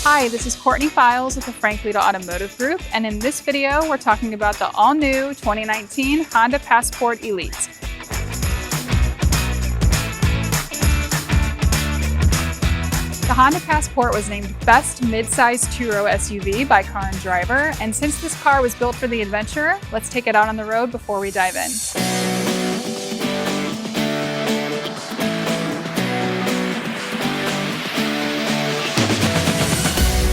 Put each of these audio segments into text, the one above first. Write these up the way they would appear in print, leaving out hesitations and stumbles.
Hi, this is Courtney Files with the Frank Leta Automotive Group, and in this video, we're talking about the all-new 2019 Honda Passport Elite. The Honda Passport was named Best Midsize Two-Row SUV by Car and Driver, and since this car was built for the adventurer, let's take it out on the road before we dive in.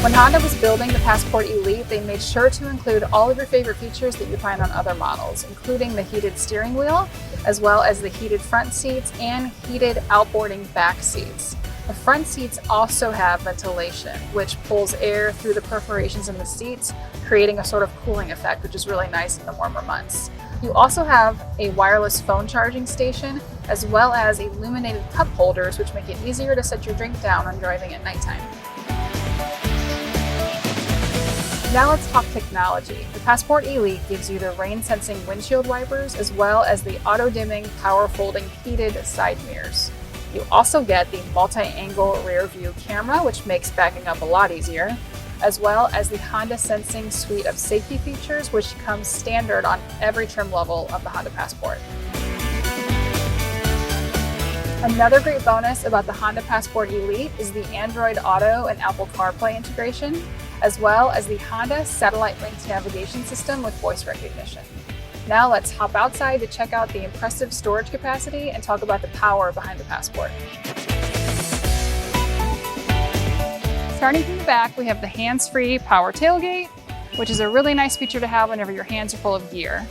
When Honda was building the Passport Elite, they made sure to include all of your favorite features that you find on other models, including the heated steering wheel, as well as the heated front seats and heated outboarding back seats. The front seats also have ventilation, which pulls air through the perforations in the seats, creating a sort of cooling effect, which is really nice in the warmer months. You also have a wireless phone charging station, as well as illuminated cup holders, which make it easier to set your drink down when driving at nighttime. Now let's talk technology. The Passport Elite gives you the rain-sensing windshield wipers as well as the auto-dimming, power-folding heated side mirrors. You also get the multi-angle rear view camera, which makes backing up a lot easier, as well as the Honda Sensing suite of safety features, which comes standard on every trim level of the Honda Passport. Another great bonus about the Honda Passport Elite is the Android Auto and Apple CarPlay integration, as well as the Honda satellite-linked navigation system with voice recognition. Now let's hop outside to check out the impressive storage capacity and talk about the power behind the Passport. Starting from the back, we have the hands-free power tailgate, which is a really nice feature to have whenever your hands are full of gear.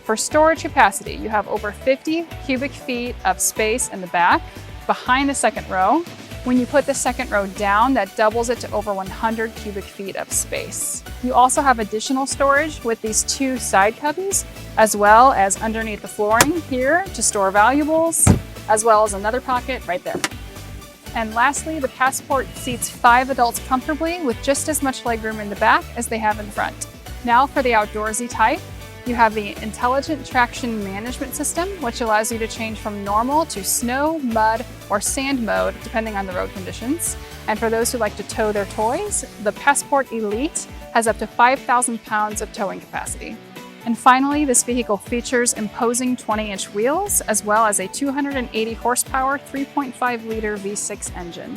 For storage capacity, you have over 50 cubic feet of space in the back, behind the second row. When you put the second row down, that doubles it to over 100 cubic feet of space. You also have additional storage with these two side cubbies, as well as underneath the flooring here to store valuables, as well as another pocket right there. And lastly, the Passport seats 5 adults comfortably with just as much legroom in the back as they have in front. Now for the outdoorsy type. You have the Intelligent Traction Management System, which allows you to change from normal to snow, mud, or sand mode, depending on the road conditions. And for those who like to tow their toys, the Passport Elite has up to 5,000 pounds of towing capacity. And finally, this vehicle features imposing 20-inch wheels, as well as a 280 horsepower, 3.5-liter V6 engine.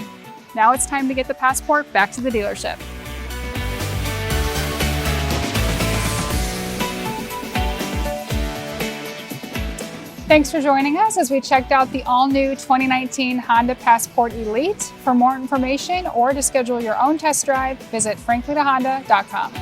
Now it's time to get the Passport back to the dealership. Thanks for joining us as we checked out the all-new 2019 Honda Passport Elite. For more information or to schedule your own test drive, visit frankletahonda.com.